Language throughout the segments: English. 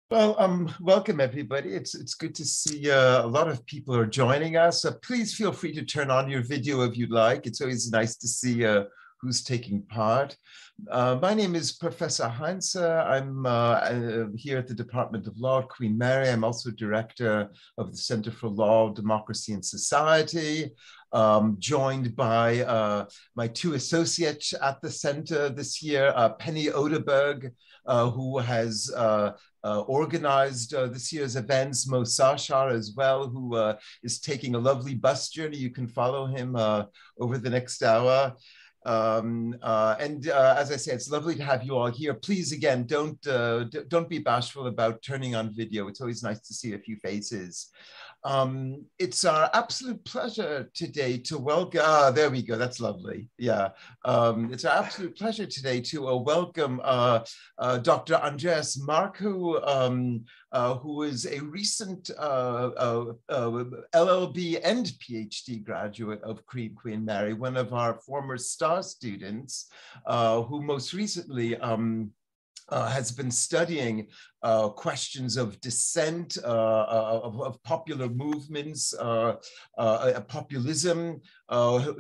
Well, welcome everybody. It's good to see a lot of people are joining us. Please feel free to turn on your video if you'd like. It's always nice to see who's taking part. My name is Professor Heinze. I'm here at the Department of Law at Queen Mary. I'm also director of the Center for Law, Democracy and Society, joined by my two associates at the center this year, Penny Oderberg, who has organized this year's events, Mo Sashar as well, who is taking a lovely bus journey. You can follow him over the next hour. As I say, it's lovely to have you all here. Please, again, don't be bashful about turning on video. It's always nice to see a few faces. It's our absolute pleasure today to welcome, there we go, that's lovely. Yeah, it's our absolute pleasure today to welcome Dr. Andreas Marcou, who is a recent LLB and PhD graduate of Queen Mary, one of our former STAR students, who most recently has been studying questions of dissent, of popular movements, populism.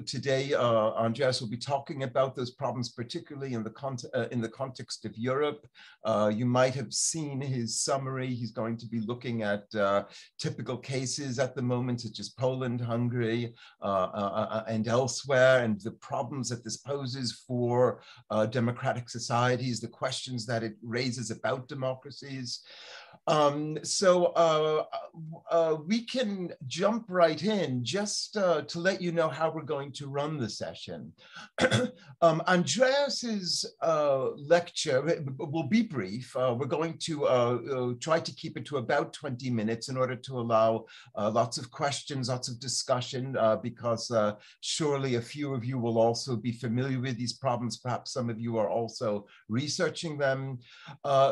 Today, Andreas will be talking about those problems, particularly in the context of Europe. You might have seen his summary. He's going to be looking at typical cases at the moment, such as Poland, Hungary, and elsewhere, and the problems that this poses for democratic societies, the questions that it raises about democracies. We can jump right in just to let you know how we're going to run the session. Andreas's lecture will be brief. We're going to try to keep it to about 20 minutes in order to allow lots of questions, lots of discussion, because surely a few of you will also be familiar with these problems. Perhaps some of you are also researching them.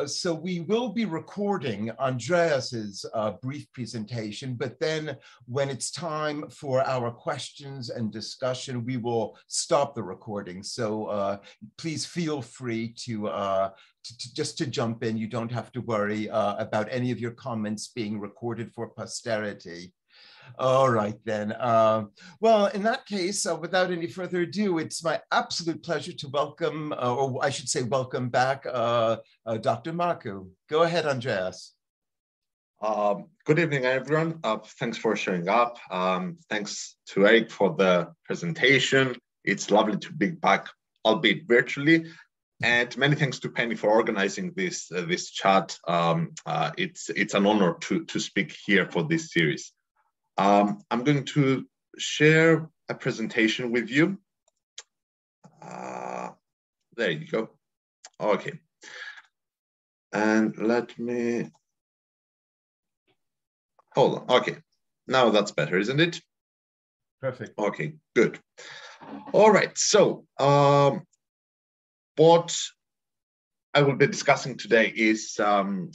So we will be recording Andreas's brief presentation, but then when it's time for our questions and discussion, we will stop the recording. So please feel free to just to jump in. You don't have to worry about any of your comments being recorded for posterity. All right, then. Well, in that case, without any further ado, it's my absolute pleasure to welcome, or I should say welcome back, Dr. Marcou. Go ahead, Andreas. Good evening, everyone. Thanks for showing up. Thanks to Eric for the presentation. It's lovely to be back, albeit virtually. And many thanks to Penny for organizing this chat. It's an honor to speak here for this series. I'm going to share a presentation with you. There you go. Okay. And let me, hold on. Okay. Now that's better, isn't it? Perfect. Okay, good. All right. So what I will be discussing today is I'll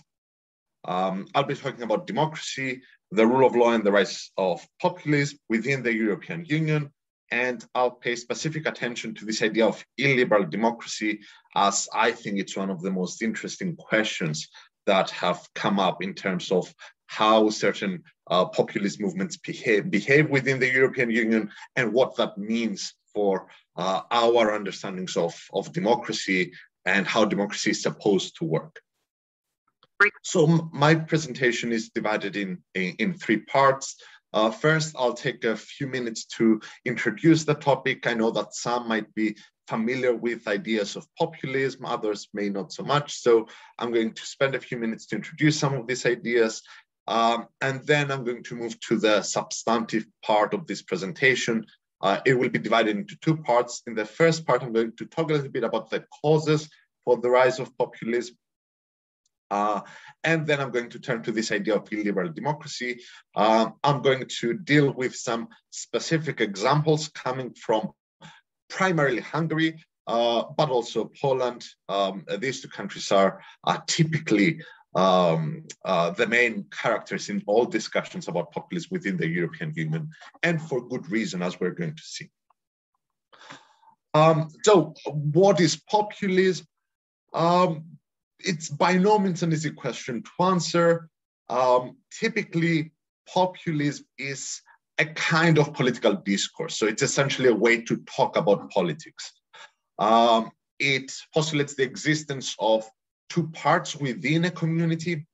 be talking about democracy, the rule of law, and the rise of populism within the European Union. And I'll pay specific attention to this idea of illiberal democracy, as I think it's one of the most interesting questions that have come up in terms of how certain populist movements behave within the European Union and what that means for our understandings of democracy and how democracy is supposed to work. So my presentation is divided in three parts. First, I'll take a few minutes to introduce the topic. I know that some might be familiar with ideas of populism, others may not so much. So I'm going to spend a few minutes to introduce some of these ideas. And then I'm going to move to the substantive part of this presentation. It will be divided into two parts. In the first part, I'm going to talk a little bit about the causes for the rise of populism. And then I'm going to turn to this idea of illiberal democracy. I'm going to deal with some specific examples coming from primarily Hungary, but also Poland. These two countries are typically the main characters in all discussions about populism within the European Union, and for good reason, as we're going to see. So what is populism? it's by no means an easy question to answer. Typically, populism is a kind of political discourse. So it's essentially a way to talk about politics. It postulates the existence of two parts within a community.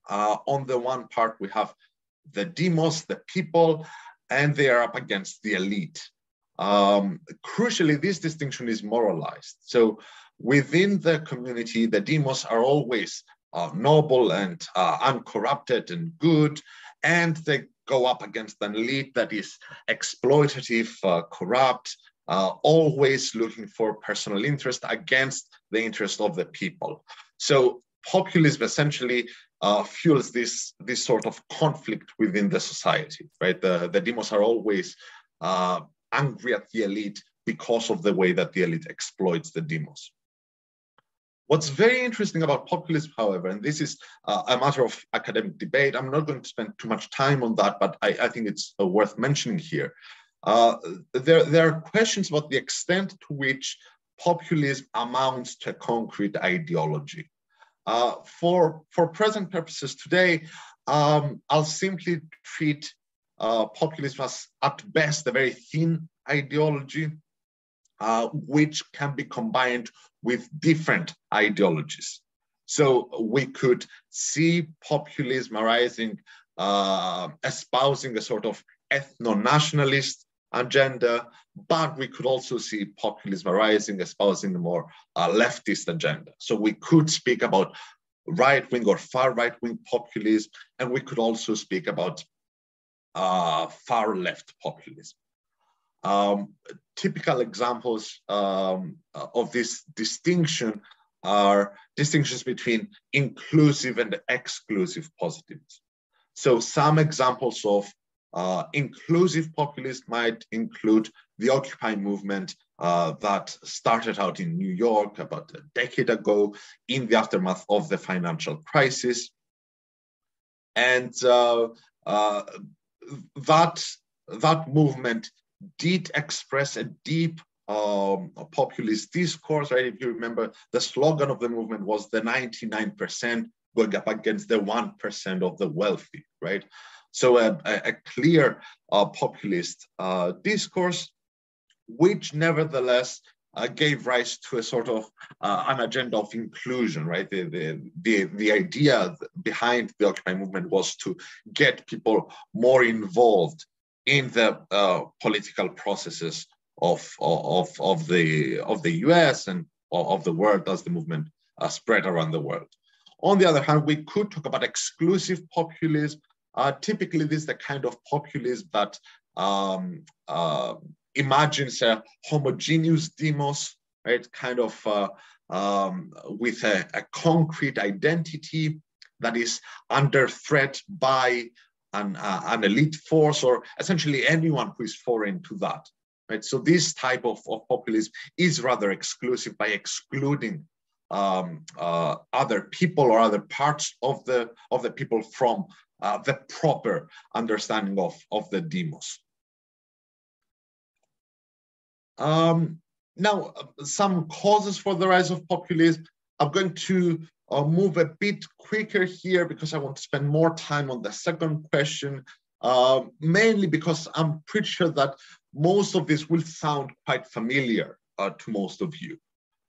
On the one part, we have the demos, the people, and they are up against the elite. Crucially, this distinction is moralized. So within the community, the demos are always noble and uncorrupted and good, and they go up against an elite that is exploitative, corrupt, always looking for personal interest against the interest of the people. So populism essentially fuels this sort of conflict within the society, right? The demos are always angry at the elite because of the way that the elite exploits the demos. What's very interesting about populism, however, and this is a matter of academic debate, I'm not going to spend too much time on that, but I think it's worth mentioning here. There are questions about the extent to which populism amounts to a concrete ideology. For present purposes today, I'll simply treat populism as, at best, a very thin ideology, which can be combined with different ideologies. So we could see populism arising, espousing a sort of ethno-nationalist agenda, but we could also see populism arising, espousing a more leftist agenda. So we could speak about right-wing or far-right-wing populism, and we could also speak about far-left populism. Typical examples of this distinction are distinctions between inclusive and exclusive positivism. So some examples of inclusive populism might include the Occupy movement that started out in New York about a decade ago in the aftermath of the financial crisis. And that movement did express a deep populist discourse, right? If you remember, the slogan of the movement was the 99% going up against the 1% of the wealthy, right? So a clear populist discourse, which nevertheless gave rise to a sort of an agenda of inclusion, right? The idea behind the Occupy movement was to get people more involved in the political processes of the US and of the world as the movement spread around the world. On the other hand, we could talk about exclusive populism. Typically, this is the kind of populism that imagines a homogeneous demos, right? Kind of with a concrete identity that is under threat by an elite force, or essentially anyone who is foreign to that, right? So this type of populism is rather exclusive by excluding other people or other parts of the people from the proper understanding of the demos. Now, some causes for the rise of populism. I'm going to move a bit quicker here because I want to spend more time on the second question, mainly because I'm pretty sure that most of this will sound quite familiar to most of you,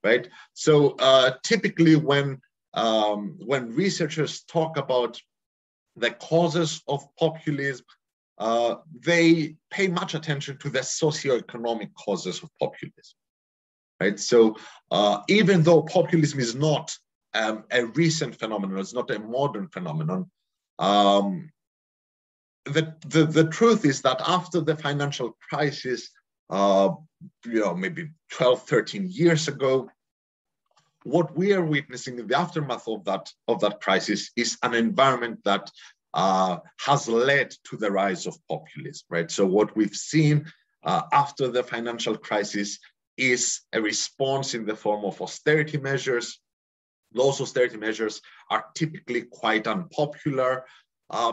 right? So typically when researchers talk about the causes of populism, they pay much attention to the socioeconomic causes of populism, right? So even though populism is not a recent phenomenon, it's not a modern phenomenon, the truth is that after the financial crisis, maybe 12, 13 years ago, what we are witnessing in the aftermath of that crisis is an environment that has led to the rise of populism, right? So what we've seen after the financial crisis is a response in the form of austerity measures. Those austerity measures are typically quite unpopular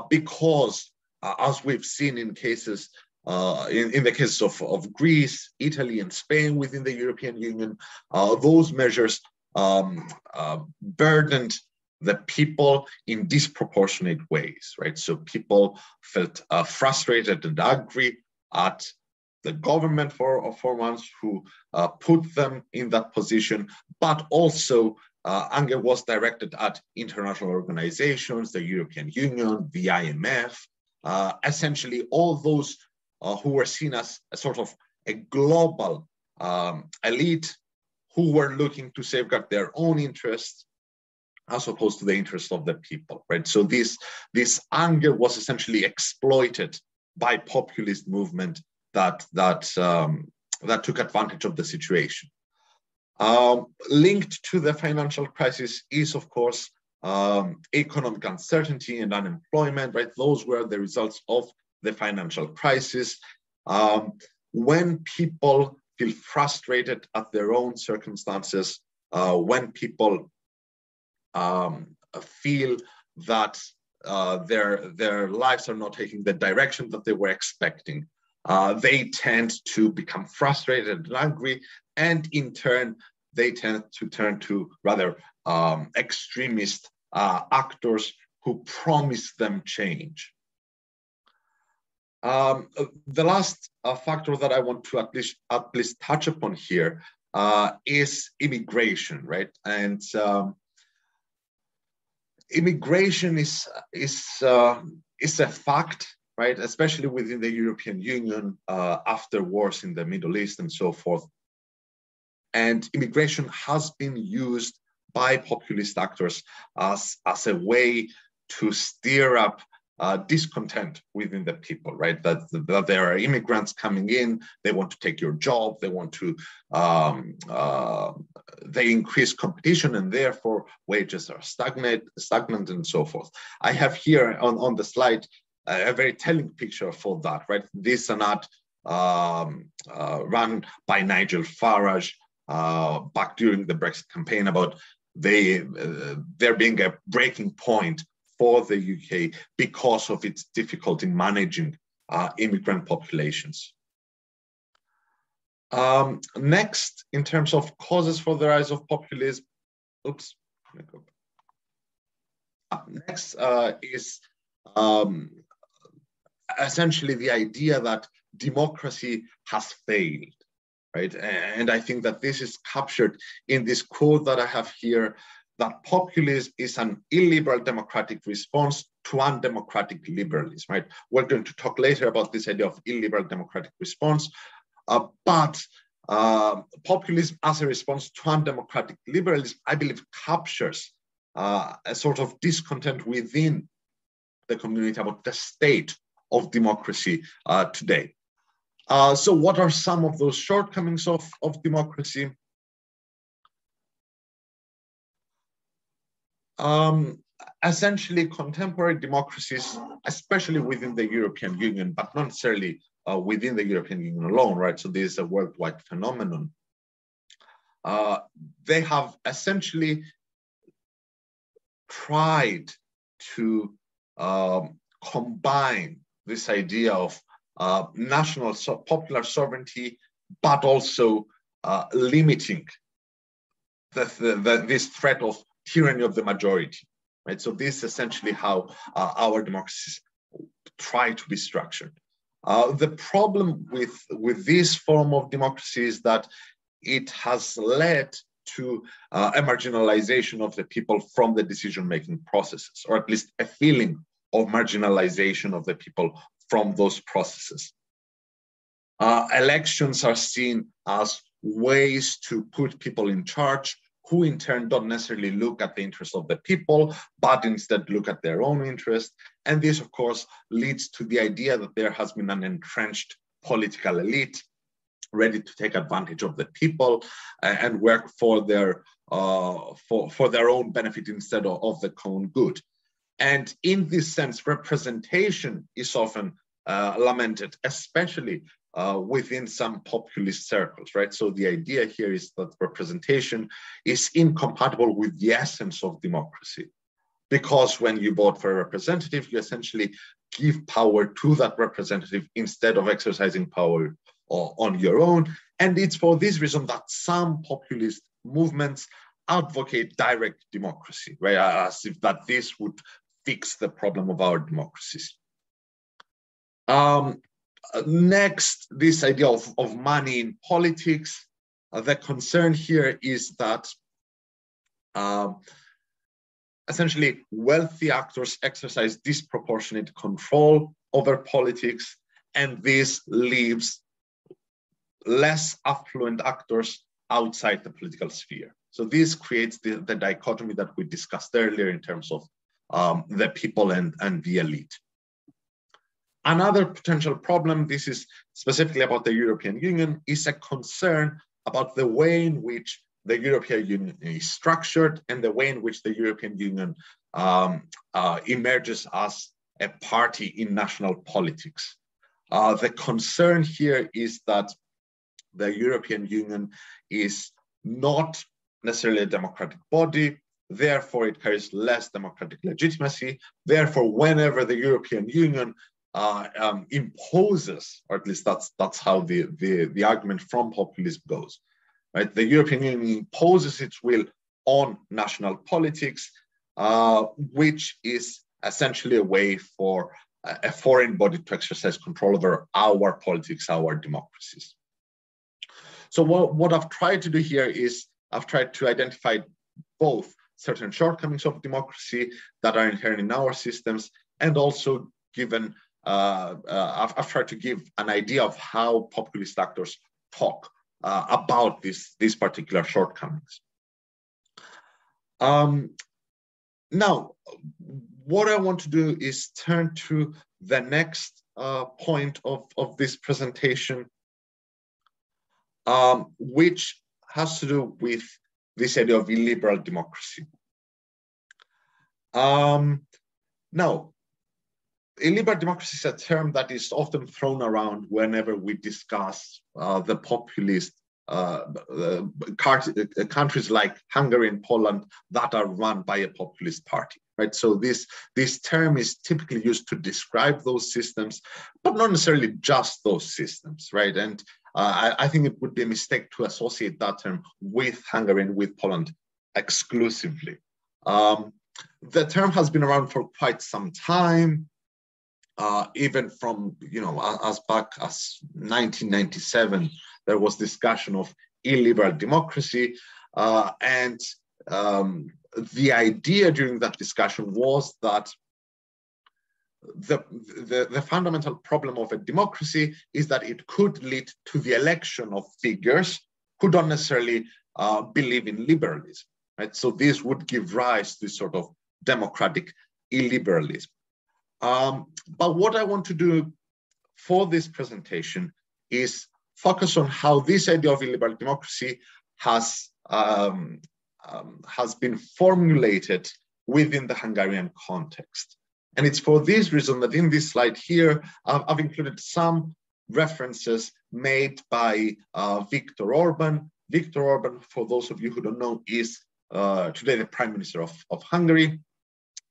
because, as we've seen in cases, in the cases of Greece, Italy, and Spain within the European Union, those measures burdened the people in disproportionate ways, right? So people felt frustrated and angry at the government for months who put them in that position, but also anger was directed at international organizations, the European Union, the IMF, essentially all those who were seen as a sort of a global elite who were looking to safeguard their own interests as opposed to the interests of the people, right? So this anger was essentially exploited by populist movement that took advantage of the situation. Linked to the financial crisis is, of course, economic uncertainty and unemployment, right? Those were the results of the financial crisis. When people feel frustrated at their own circumstances, when people feel that their lives are not taking the direction that they were expecting, they tend to become frustrated and angry, and in turn, they tend to turn to rather extremist actors who promise them change. The last factor that I want to at least touch upon here is immigration, right? And immigration is a fact, right? Especially within the European Union after wars in the Middle East and so forth. And immigration has been used by populist actors as a way to stir up discontent within the people, right? That there are immigrants coming in, they want to take your job, they want to, they increase competition, and therefore wages are stagnant and so forth. I have here on the slide a very telling picture for that, right? This is an ad run by Nigel Farage back during the Brexit campaign about there being a breaking point for the UK because of its difficulty in managing immigrant populations. Next, in terms of causes for the rise of populism, next is essentially the idea that democracy has failed, right? And I think that this is captured in this quote that I have here, that populism is an illiberal democratic response to undemocratic liberalism, right? We're going to talk later about this idea of illiberal democratic response, but populism as a response to undemocratic liberalism, I believe, captures a sort of discontent within the community about the state of democracy today. So what are some of those shortcomings of democracy? Essentially, contemporary democracies, especially within the European Union, but not necessarily within the European Union alone, right? So this is a worldwide phenomenon. They have essentially tried to combine this idea of national popular sovereignty, but also limiting this threat of tyranny of the majority, right? So this is essentially how our democracies try to be structured. The problem with this form of democracy is that it has led to a marginalization of the people from the decision-making processes, or at least a feeling of marginalization of the people from those processes. Elections are seen as ways to put people in charge, who in turn don't necessarily look at the interests of the people, but instead look at their own interest. And this, of course, leads to the idea that there has been an entrenched political elite ready to take advantage of the people and work for their own benefit instead of the common good. And in this sense, representation is often lamented, especially within some populist circles, right? So the idea here is that representation is incompatible with the essence of democracy, because when you vote for a representative, you essentially give power to that representative instead of exercising power on your own. And it's for this reason that some populist movements advocate direct democracy, right? As if that this would fix the problem of our democracies. Next, this idea of money in politics. The concern here is that essentially wealthy actors exercise disproportionate control over politics, and this leaves less affluent actors outside the political sphere. So this creates the dichotomy that we discussed earlier in terms of the people and the elite. Another potential problem, this is specifically about the European Union, is a concern about the way in which the European Union is structured and the way in which the European Union emerges as a party in national politics. The concern here is that the European Union is not necessarily a democratic body, therefore it carries less democratic legitimacy. Therefore, whenever the European Union imposes, or at least that's how the argument from populism goes, right? The European Union imposes its will on national politics, which is essentially a way for a foreign body to exercise control over our politics, our democracies. So what I've tried to do here is I've tried to identify both certain shortcomings of democracy that are inherent in our systems, and also given I've tried to give an idea of how populist actors talk about these particular shortcomings. Now, what I want to do is turn to the next point of this presentation, which has to do with this idea of illiberal democracy. Now, illiberal democracy is a term that is often thrown around whenever we discuss the populist countries like Hungary and Poland that are run by a populist party, right? So this term is typically used to describe those systems, but not necessarily just those systems, right? And I think it would be a mistake to associate that term with Hungary and with Poland exclusively. The term has been around for quite some time. Even from, as back as 1997, there was discussion of illiberal democracy. And the idea during that discussion was that the fundamental problem of a democracy is that it could lead to the election of figures who don't necessarily believe in liberalism, right? So this would give rise to sort of democratic illiberalism. But what I want to do for this presentation is focus on how this idea of illiberal democracy has been formulated within the Hungarian context. And it's for this reason that in this slide here, I've included some references made by Viktor Orban. Viktor Orban, for those of you who don't know, is today the Prime Minister of Hungary.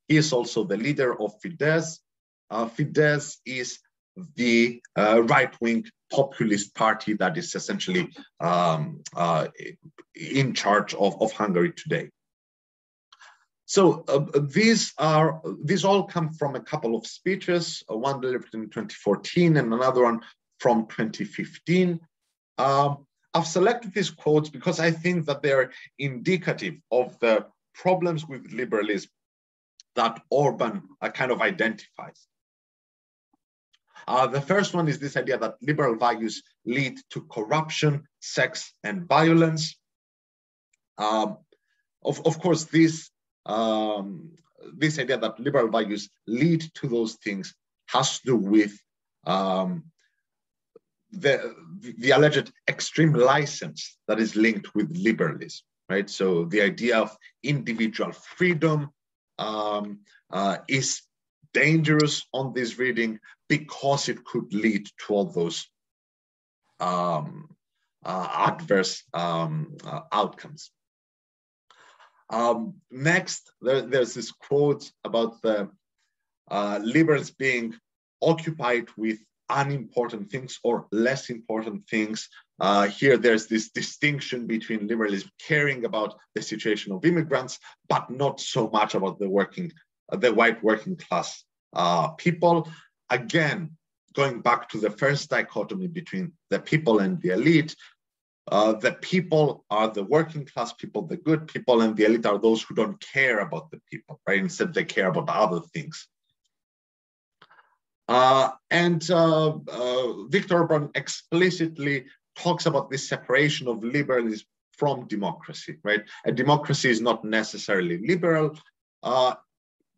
He is also the leader of Fidesz. Fidesz is the right-wing populist party that is essentially in charge of Hungary today. So these all come from a couple of speeches, one delivered in 2014 and another one from 2015. I've selected these quotes because I think that they're indicative of the problems with liberalism that Orban kind of identifies. The first one is this idea that liberal values lead to corruption, sex, and violence. Of course, this idea that liberal values lead to those things has to do with the alleged extreme license that is linked with liberalism, right? So the idea of individual freedom is dangerous on this reading because it could lead to all those adverse outcomes. Next, there's this quote about the liberals being occupied with unimportant things or less important things, Here, there's this distinction between liberalism caring about the situation of immigrants, but not so much about the white working class people. Again, going back to the first dichotomy between the people and the elite, the people are the working class people, the good people, and the elite are those who don't care about the people, right? Instead, they care about other things. Viktor Orban explicitly talks about this separation of liberalism from democracy, right? A democracy is not necessarily liberal.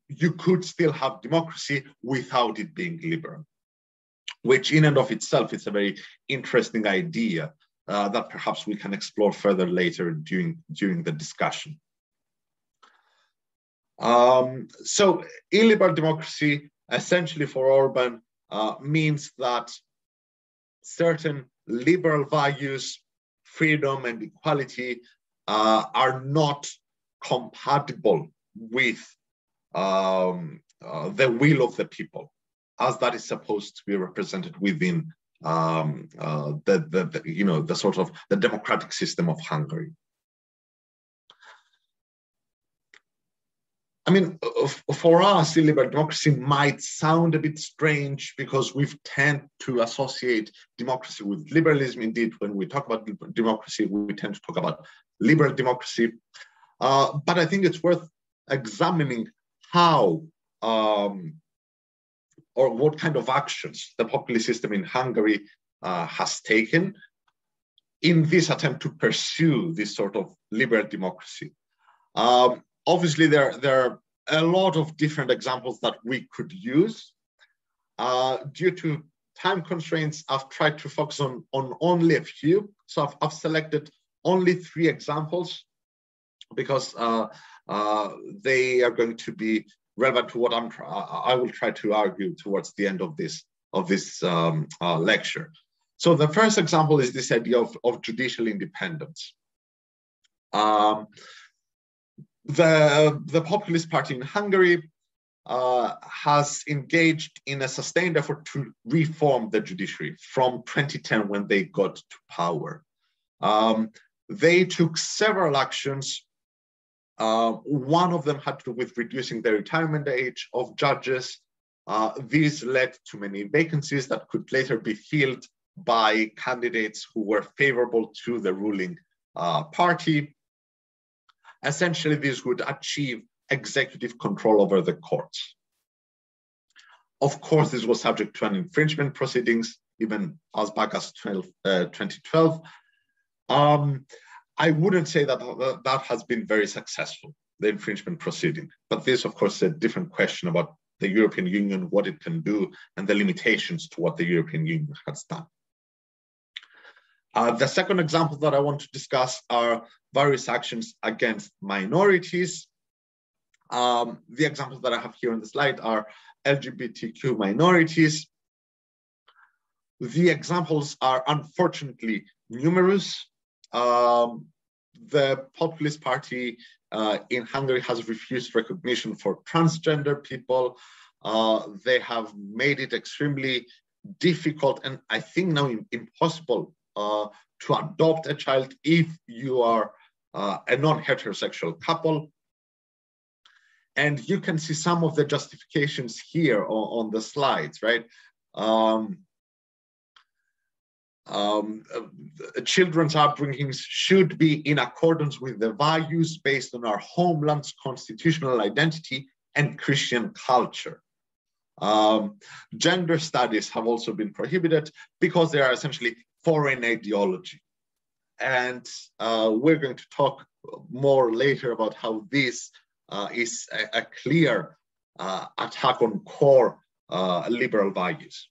You could still have democracy without it being liberal, which in and of itself is a very interesting idea that perhaps we can explore further later during the discussion. So illiberal democracy essentially for Orban means that certain liberal values, freedom and equality are not compatible with the will of the people, as that is supposed to be represented within the sort of the democratic system of Hungary. I mean, for us, illiberal democracy might sound a bit strange because we tend to associate democracy with liberalism. Indeed, when we talk about democracy, we tend to talk about liberal democracy. But I think it's worth examining how or what kind of actions the populist system in Hungary has taken in this attempt to pursue this sort of liberal democracy. Obviously, there are a lot of different examples that we could use. Due to time constraints, I've tried to focus on only a few. So I've selected only 3 examples because they are going to be relevant to what I will try to argue towards the end of this lecture. So the first example is this idea of judicial independence. The populist party in Hungary has engaged in a sustained effort to reform the judiciary from 2010 when they got to power. They took several actions. One of them had to do with reducing the retirement age of judges. These led to many vacancies that could later be filled by candidates who were favorable to the ruling party. Essentially, this would achieve executive control over the courts. Of course, this was subject to an infringement proceedings, even as back as 2012. I wouldn't say that that has been very successful, the infringement proceeding. But this, of course, is a different question about the European Union, what it can do, and the limitations to what the European Union has done. The second example that I want to discuss are various actions against minorities. The examples that I have here on the slide are LGBTQ minorities. The examples are unfortunately numerous. The populist party in Hungary has refused recognition for transgender people. They have made it extremely difficult and I think now impossible to adopt a child if you are a non-heterosexual couple. And you can see some of the justifications here on the slides, right? Children's upbringings should be in accordance with the values based on our homeland's constitutional identity and Christian culture. Gender studies have also been prohibited because they are essentially foreign ideology. And we're going to talk more later about how this is a clear attack on core liberal values.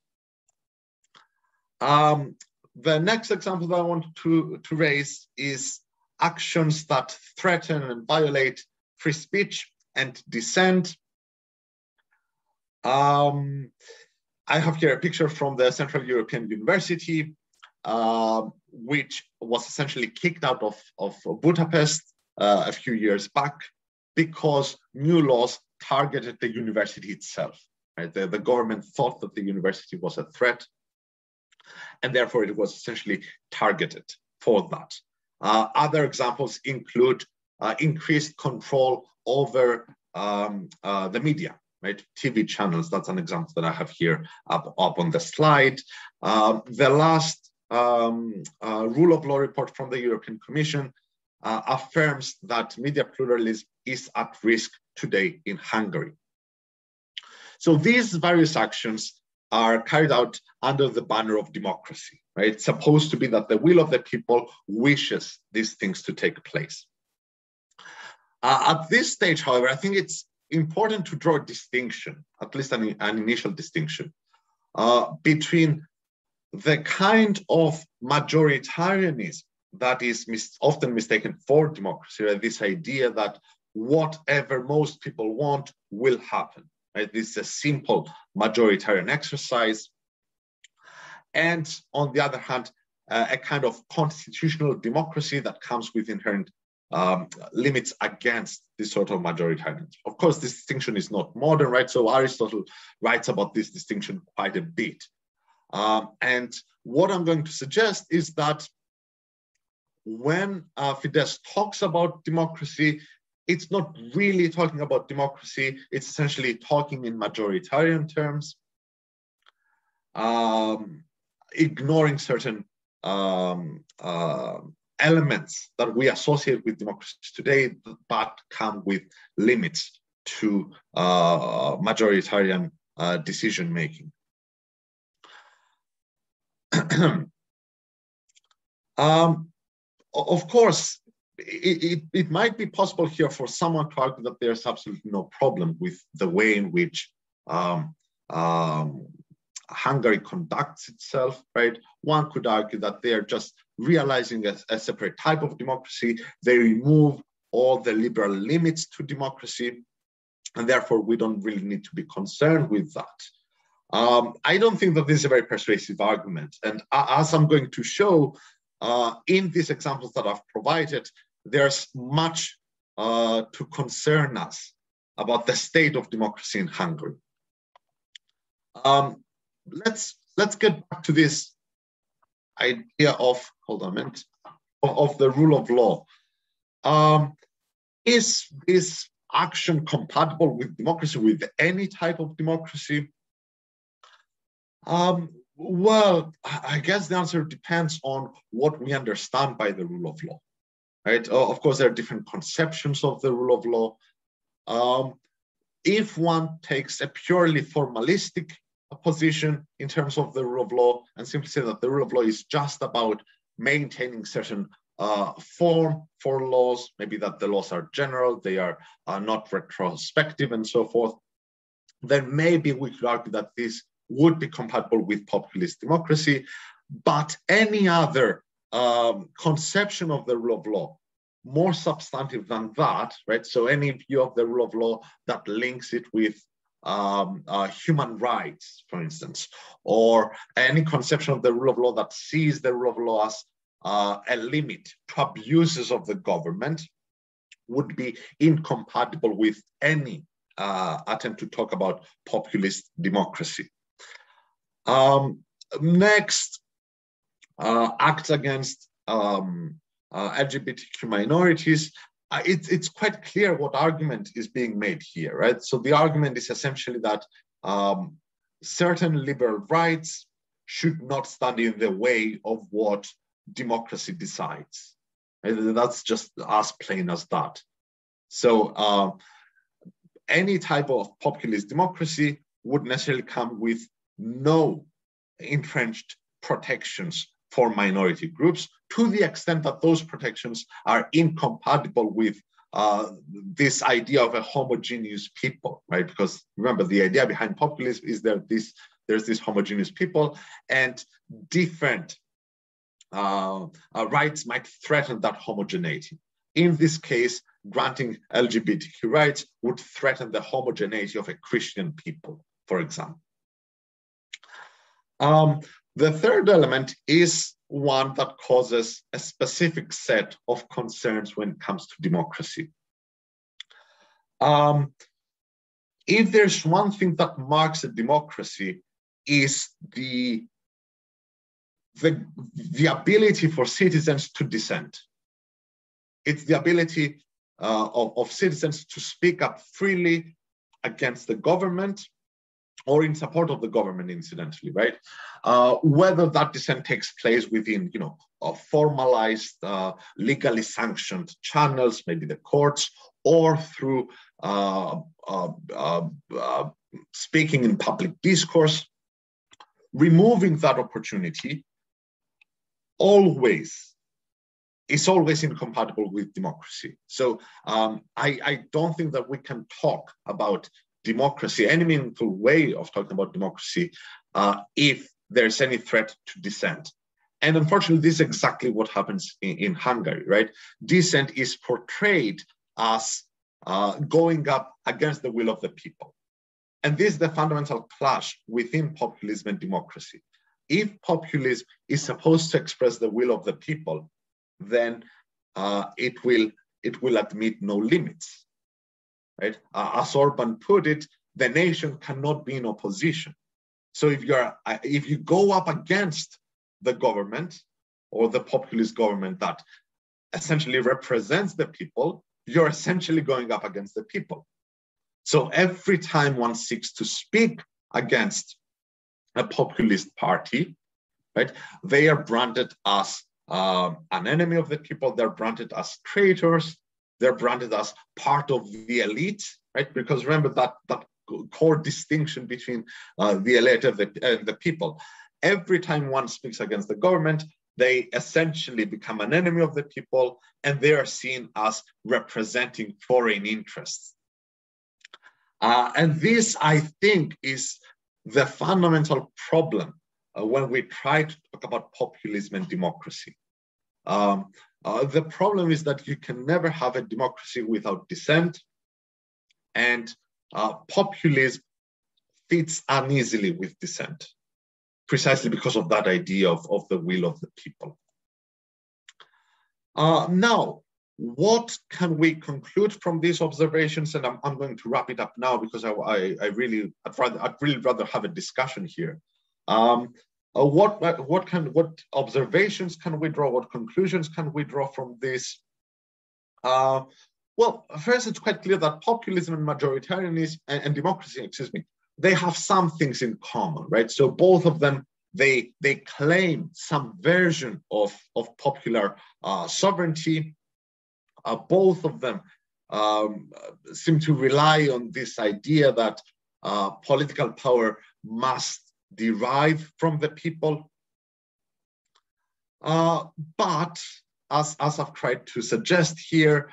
The next example that I want to raise is actions that threaten and violate free speech and dissent. I have here a picture from the Central European University, which was essentially kicked out of Budapest a few years back because new laws targeted the university itself. Right? The government thought that the university was a threat. And therefore, it was essentially targeted for that. Other examples include increased control over the media, right? TV channels, that's an example that I have here up on the slide. The last rule of law report from the European Commission affirms that media pluralism is at risk today in Hungary. So these various actions are carried out under the banner of democracy, right? It's supposed to be that the will of the people wishes these things to take place. At this stage, however, I think it's important to draw a distinction, at least an initial distinction, between the kind of majoritarianism that is often mistaken for democracy, right? This idea that whatever most people want will happen. Right? This is a simple majoritarian exercise. And on the other hand, a kind of constitutional democracy that comes with inherent limits against this sort of majoritarianism. Of course, this distinction is not modern, right? So Aristotle writes about this distinction quite a bit. And what I'm going to suggest is that when Fidesz talks about democracy, it's not really talking about democracy. It's essentially talking in majoritarian terms, ignoring certain elements that we associate with democracy today, but come with limits to majoritarian decision-making. Of course, it might be possible here for someone to argue that there's absolutely no problem with the way in which Hungary conducts itself, right? One could argue that they are just realizing a separate type of democracy. They remove all the liberal limits to democracy, and therefore we don't really need to be concerned with that. I don't think that this is a very persuasive argument. And as I'm going to show, in these examples that I've provided, there's much to concern us about the state of democracy in Hungary. Let's get back to this idea of, hold on a minute, of the rule of law. Is this action compatible with democracy, with any type of democracy? Well, I guess the answer depends on what we understand by the rule of law, right? Of course, there are different conceptions of the rule of law. If one takes a purely formalistic position in terms of the rule of law and simply say that the rule of law is just about maintaining certain form for laws, maybe that the laws are general, they are not retrospective and so forth, then maybe we could argue that this would be compatible with populist democracy. But any other conception of the rule of law, more substantive than that, right? So any view of the rule of law that links it with human rights, for instance, or any conception of the rule of law that sees the rule of law as a limit to abuses of the government, would be incompatible with any attempt to talk about populist democracy. Next, acts against LGBTQ minorities. It's quite clear what argument is being made here, right? So the argument is essentially that certain liberal rights should not stand in the way of what democracy decides. And that's just as plain as that. So any type of populist democracy would necessarily come with no entrenched protections for minority groups, to the extent that those protections are incompatible with this idea of a homogeneous people, right? Because remember, the idea behind populism is that there's this homogeneous people, and different rights might threaten that homogeneity. In this case, granting LGBTQ rights would threaten the homogeneity of a Christian people, for example. The third element is one that causes a specific set of concerns when it comes to democracy. If there's one thing that marks a democracy, is the the ability for citizens to dissent. It's the ability of citizens to speak up freely against the government or in support of the government, incidentally, right? Whether that dissent takes place within, formalized, legally sanctioned channels, maybe the courts, or through speaking in public discourse, removing that opportunity is always incompatible with democracy. So I don't think that we can talk about democracy, any meaningful way of talking about democracy, if there's any threat to dissent. And unfortunately, this is exactly what happens in Hungary, right? Dissent is portrayed as going up against the will of the people. And this is the fundamental clash within populism and democracy. If populism is supposed to express the will of the people, then it will admit no limits, right? As Orban put it, the nation cannot be in opposition. So if you go up against the government or the populist government that essentially represents the people, you're essentially going up against the people. So every time one seeks to speak against a populist party, right, they are branded as an enemy of the people, they're branded as traitors, they're branded as part of the elite, right? Because remember that core distinction between the elite and the people. Every time one speaks against the government, they essentially become an enemy of the people, and they are seen as representing foreign interests. And this, I think, is the fundamental problem when we try to talk about populism and democracy. The problem is that you can never have a democracy without dissent, and populism fits uneasily with dissent, precisely because of that idea of the will of the people. Now, what can we conclude from these observations? And I'm going to wrap it up now because I'd really rather have a discussion here. What observations can we draw? What conclusions can we draw from this? Well, first, it's quite clear that populism and majoritarianism and democracy, they have some things in common, right? So both of them, they claim some version of popular sovereignty. Both of them seem to rely on this idea that political power must derive from the people. But as I've tried to suggest here,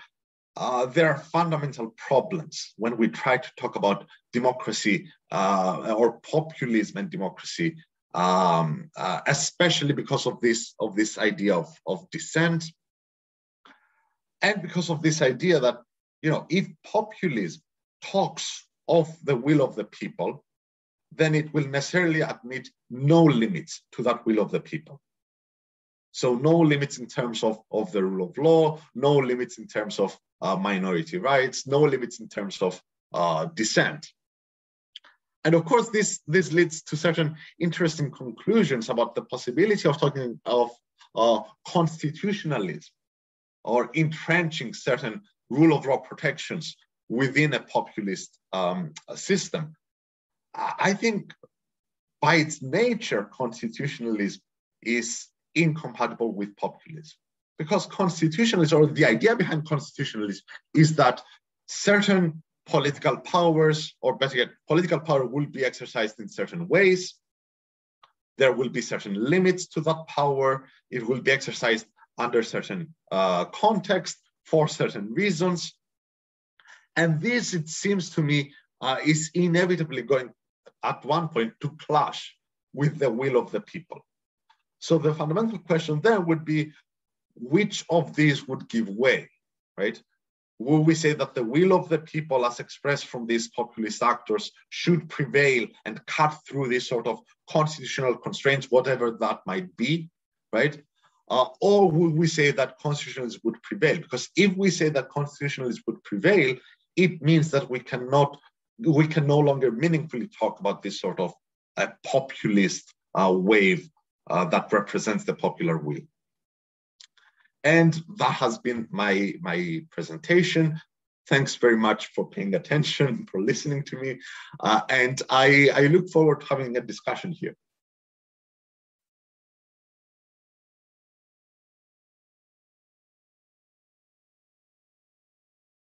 there are fundamental problems when we try to talk about democracy or populism and democracy, especially because of this idea of dissent, and because of this idea that, if populism talks of the will of the people, then it will necessarily admit no limits to that will of the people. So no limits in terms of the rule of law, no limits in terms of minority rights, no limits in terms of dissent. And of course, this leads to certain interesting conclusions about the possibility of talking of constitutionalism or entrenching certain rule of law protections within a populist system. I think by its nature, constitutionalism is incompatible with populism, because constitutionalism, or the idea behind constitutionalism, is that certain political powers, or better yet, political power will be exercised in certain ways. There will be certain limits to that power. It will be exercised under certain context for certain reasons. And this, it seems to me, is inevitably going at one point to clash with the will of the people. So the fundamental question then would be, which of these would give way, right? Will we say that the will of the people as expressed from these populist actors should prevail and cut through these sort of constitutional constraints, whatever that might be, right? Or would we say that constitutionalism would prevail? Because if we say that constitutionalism would prevail, it means that we can no longer meaningfully talk about this sort of populist wave that represents the popular will. And that has been my presentation. Thanks very much for paying attention, for listening to me. And I look forward to having a discussion here.